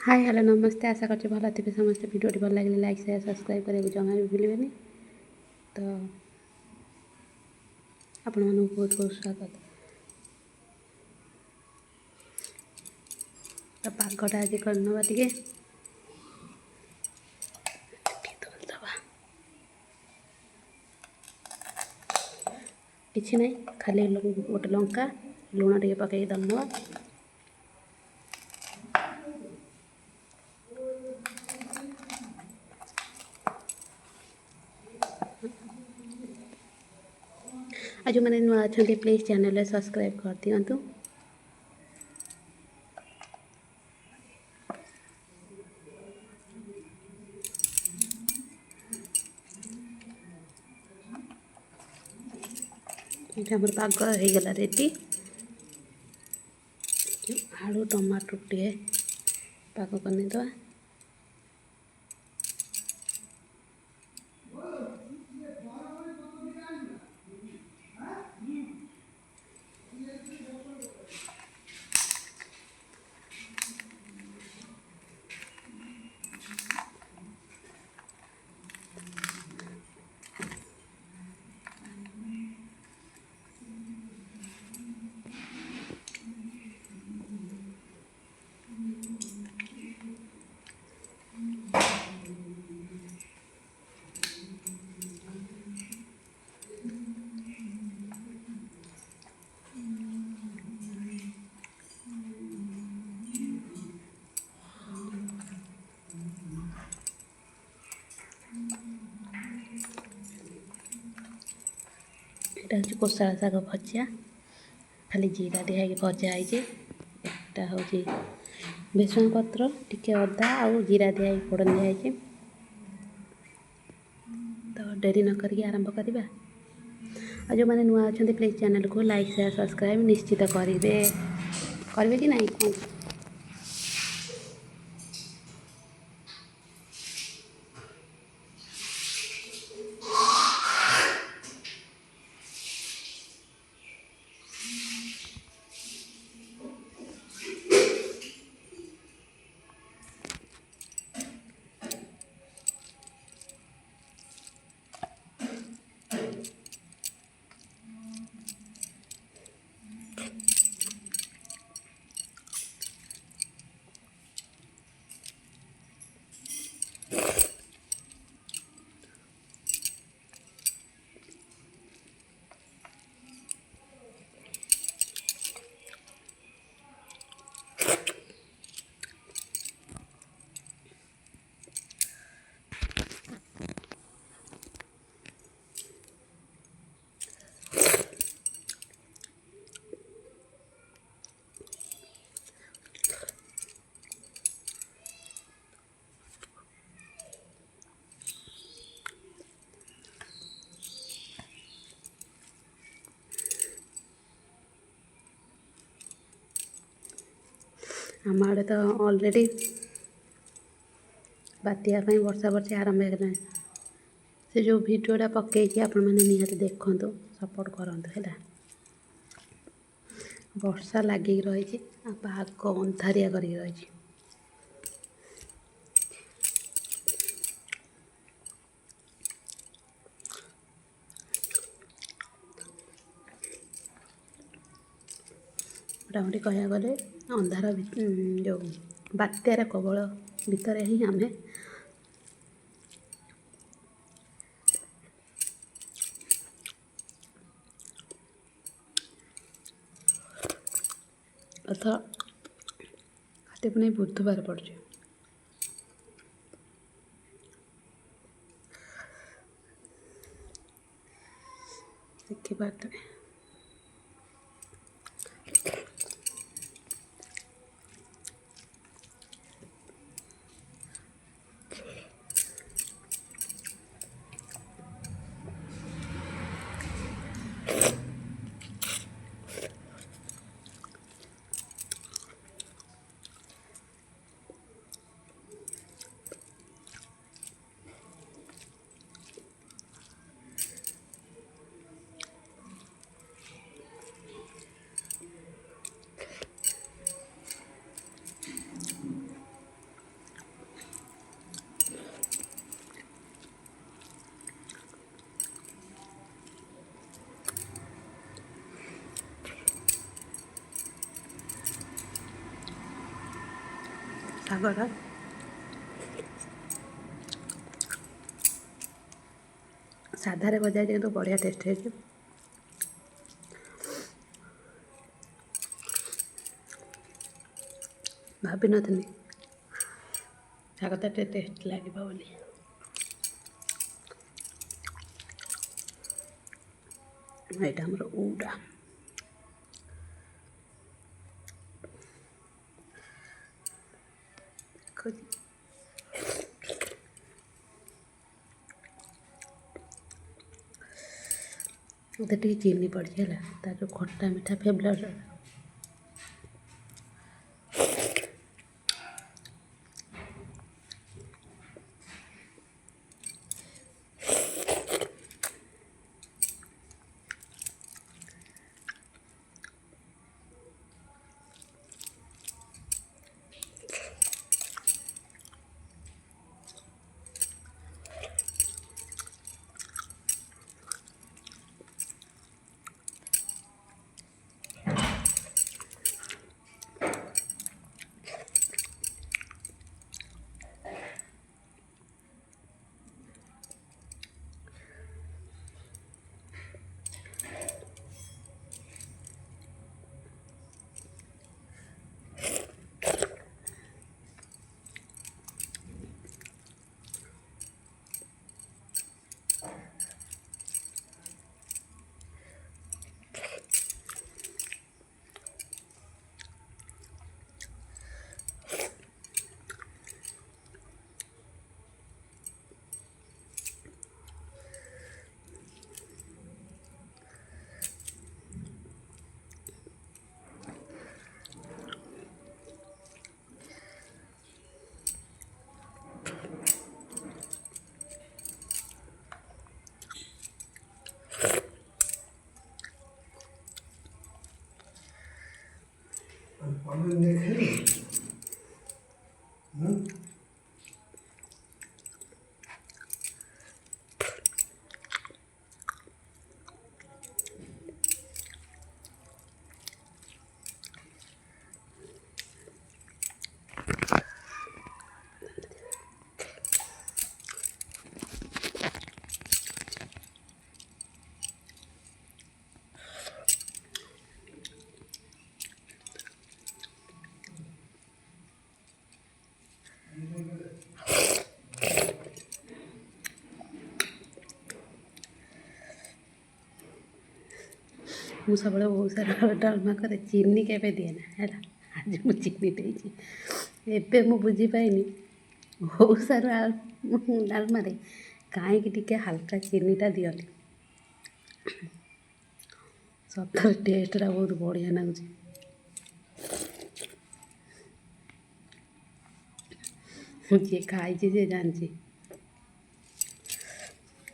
Hi hello नमस्ते आशा कर भल थे समस्त भिडियो भल लगे लाइक शेयर सब्सक्राइब करने जमा भी भूलें तो आपण मन बहुत बहुत स्वागत। तो पागटा आज करनवा टे किसी ना खाली गोटे लंका लुण टे पकई दलनवा आज मैंने नुआ अच्छा प्लीज चैनल सब्सक्राइब कर दिंतु। ये आम पाग हो गला रेडी आलू टमाटो टे पाग करनी दवा এটা হচ্ছে কোশালা শাগ ভজা খালি জিরা দিয়ে ভজা হয়েছে। এটা হচ্ছে ভেসুঙ্গ পত্র টিকে अदा आउ जीरा दिया फोड़न दिखाई। तो डेरी न करके आरंभ करवा। और जो मैंने नुआ अच्छा प्लीज चैनल को लाइक शेयर सब्सक्राइब निश्चित करेंगे कि नहीं कौन। आम आड़े तो ऑलरेडी बात्या वर्षा वर्षा आरंभ हो से जो भिडियोटा पकई आपण मैंने निहत देखु सपोर्ट करूँ है। वर्षा लगे रही पाग अंधारिया कर रही। मोटामोटी कह गले अंधार जो बात्यार कबल भितर ही आम अथ खाते पुणी बुधवार पड़े देखी पार्थ ଶାଗଟା ସାଧାରେ ଭଜା ହେଇଛି କିନ୍ତୁ ବଢ଼ିଆ ଟେଷ୍ଟ ହେଇଛି। ଭାବିନଥିଲି ଶାଗଟା ଏତେ ଟେଷ୍ଟ ଲାଗିବ ବୋଲି। ଏଇଟା ଆମର ଉଡ଼ା ମୋତେ ଟିକେ ଚିନି ପଡ଼ିଛି ହେଲା, ତା ଯେଉଁ ଖଟା ମିଠା ଫ୍ଲେଭର୍। ମୁଁ ସବୁବେଳେ ବହୁତ ସାରା ଡାଲମା କରେ, ଚିନି କେବେ ଦିଏନା ହେଲା। ଆଜି ମୁଁ ଚିନି ଦେଇଛି। ଏବେ ମୁଁ ବୁଝିପାଇନି ବହୁତ ସାରା ଡାଲମାରେ କାହିଁକି ଟିକେ ହାଲକା ଚିନିଟା ଦିଅନ୍ତି। ସତରେ ଟେଷ୍ଟଟା ବହୁତ ବଢ଼ିଆ ଲାଗୁଛି। ଯିଏ ଖାଇଛି ସେ ଜାଣିଛି।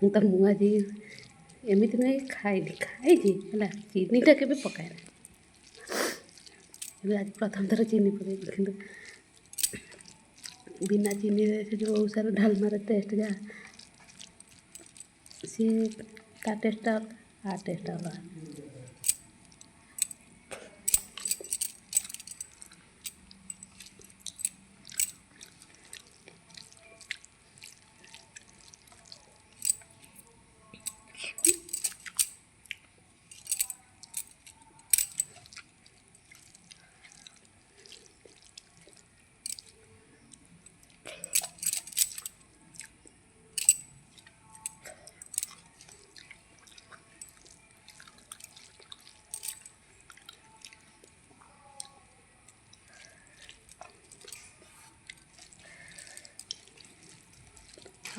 ମୁଁ ଆଜି ଏମିତି ନୁହେଁ ଖାଇଛି ହେଲା, ଚିନିଟା କେବେ ପକାଏନା। ଏବେ ଆଜି ପ୍ରଥମ ଥର ଚିନି ପକାଇଛି, କିନ୍ତୁ ବିନା ଚିନିରେ ସେ ଯେଉଁ ଓଡ଼ିଶାର ଡାଲମାର ଟେଷ୍ଟ ଯାହା, ସିଏ ତା ଟେଷ୍ଟଟା ଅଲଗା, ଆ ଟେଷ୍ଟଟା ଅଲଗା।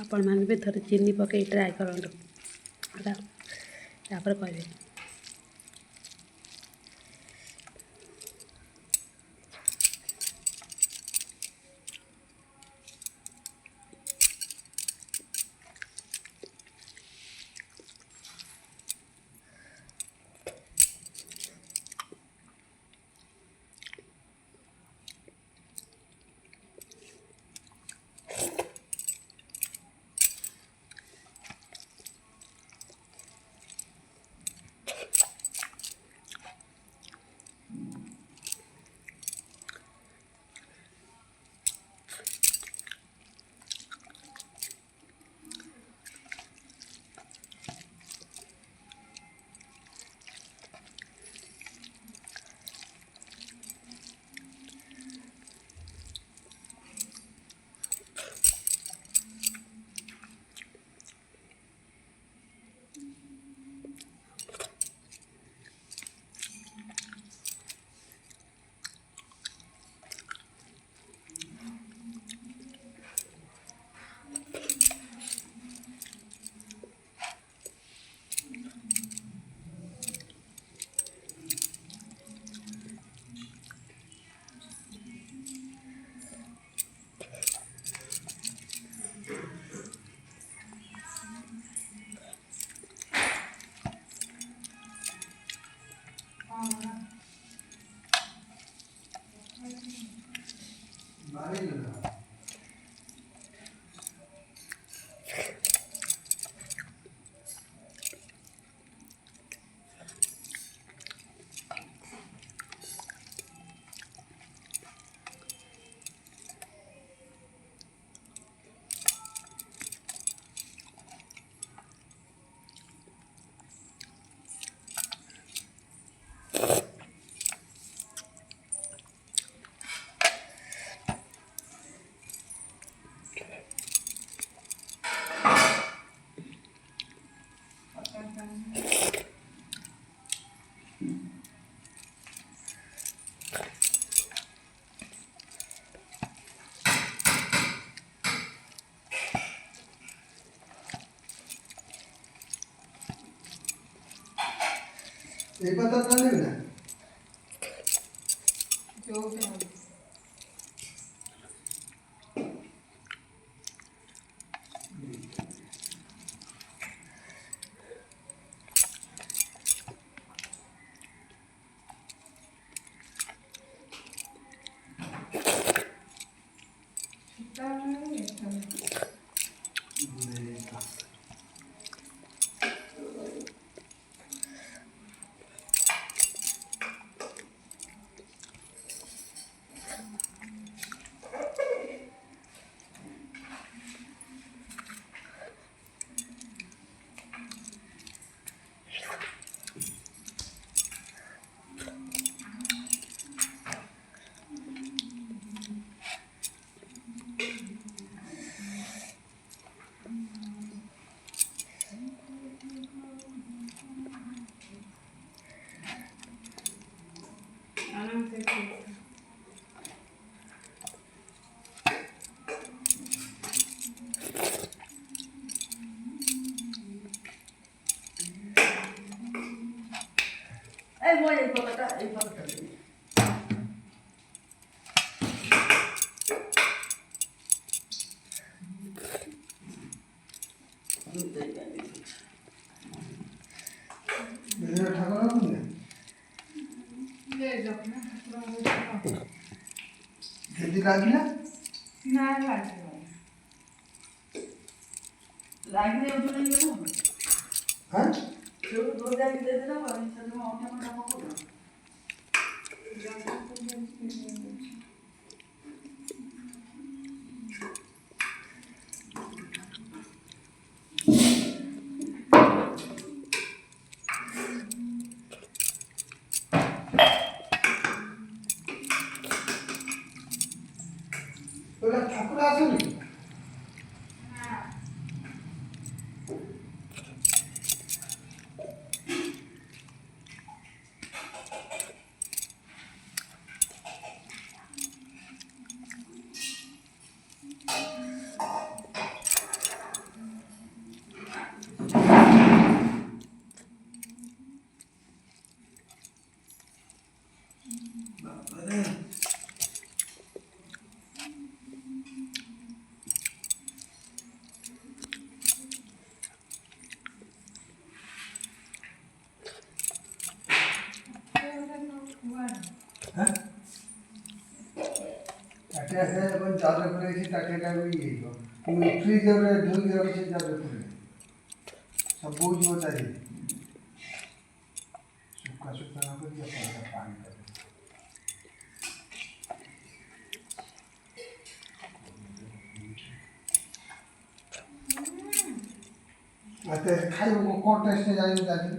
ଆପଣମାନେ ବି ଥରେ ଚିନି ପକାଇ ଟ୍ରାଏ କରନ୍ତୁ ହେଲା, ତାପରେ କହିବେ। এই পাতাটা নেবে না এই পাতাটা जल्दी लागी ना लागी उठो नहीं हो हाँ तो दो जाके दे देना और इन सब में ऑटो में रखो ना तो ठाकुर आसुनी হ্যাঁ একটা আছে এখন চাদর করে রেখেছি তাকে এটা ওই তুমি ফ্রিজে ঢুকে রেখেছি চাদর করে সব বুঝবো তাই শুকা শুকা না করে পানি দেবে আচ্ছা খাইব কোন টেস্টে জানি জানি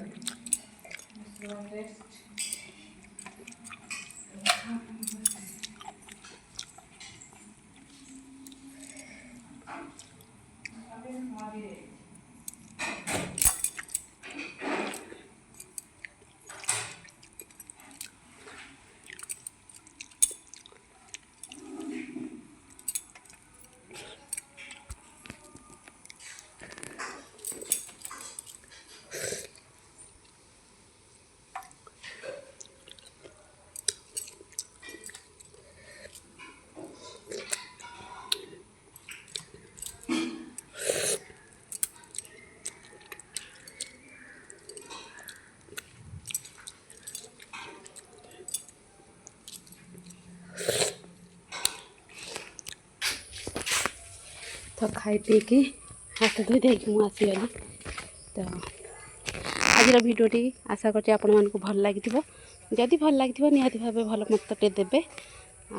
तो खाई पीकि हाथ धोई देकी मुझे आसीगली। तो आज भिडियोटी आशा करछि आपण मानकु भल लागिथिबो। जदि भल लागिथिबो निहाती भाबे भल मतटे देबे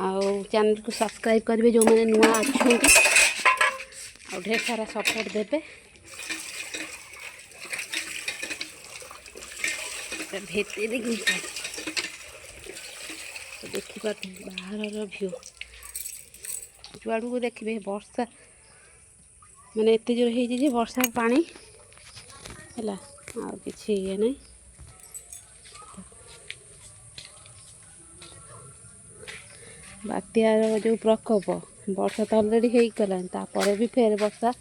आउ चैनल को सब्सक्राइब करेंगे जो मैंने नुआ अच्छा और ढेर सारा सपोर्ट देबे। भेते देखिए देखिए बाहर व्यू जुआड़ को देखिए वर्षा माने एत जोर हो वर्षा पानी है आ कि ये नहीं बात्यार जो प्रकोप वर्षा तो अलरेडी हो गला भी फेर वर्षा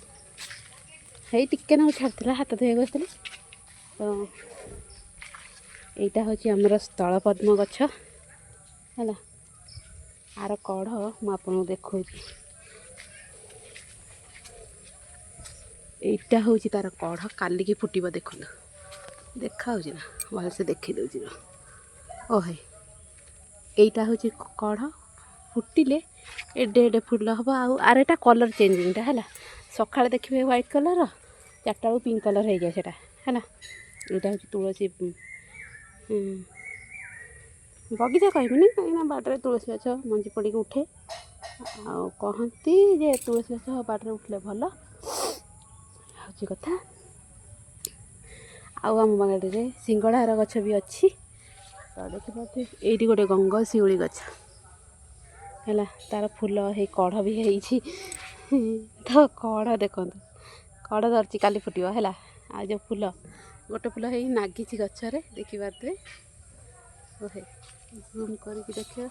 है टिके ना छाड़ा हाथ धोई बसली। तो यहाँ हूँ आमर स्थल पद्म गछ है आर कढ़ मुझे देखा यहाँ हूँ तार कढ़ काली की फुटब देखो देखा ना भल से देखी दूसरी ओहे यहाँ हूँ कढ़ फुटिले एडे एडे फुल हम आर एटा कलर चेंजिंगटा है सकाଳେ देखिए व्हाइट कलर चार्टा बेलू पिंक कलर हो जाए है यहाँ हूँ तुलसी बगीचा कहबनी कहीं बाटर तुलसी गछ मंजी पड़ी उठे कहती जे तुलसी गछ बाटर उठले भल हूँ कथा। आम बाड़ी सिंगड़ार गछ भी अच्छी। तो देखिए ये गोटे गंगशिउली गछ है तार फूल है कढ़ भी है तो कढ़ देखो कढ़ धरती काली फुटो है आ जो फूल गोटे फूल है नागी गचरे देखी पारे ओहे जूम करके देखिए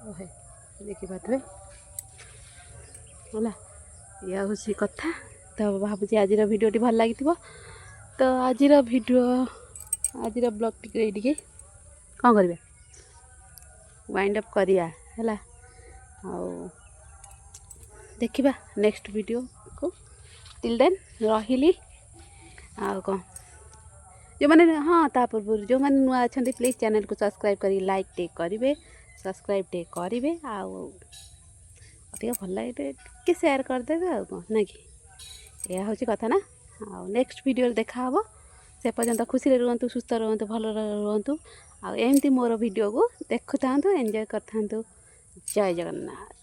ओहे देखी पारे है या हूँ कथा। तो भावुँ आज भिडियोटी भल लगी। तो आज भिडियो आज ब्लॉग टी कौन करें वाइंड अप करिया है देखा नेक्स्ट वीडियो को टिल देन रही कौन जो मैंने हाँ ता पूर्व जो मैंने नुआ अच्छा प्लीज चैनल को सब्सक्राइब करी लाइक टे करेंगे सब्सक्राइब टे करेंगे अधिक भल लगे कि शेयर करदेवे आ कौन ना कि यह हूँ कथा ना आ नेक्स्ट वीडियो देखा हे से पर्यंत खुशी रुहतु सुस्थ रुहतु भल रुहतु आमती मोर वीडियो को देखु था एंजॉय करता। जय जगन्नाथ।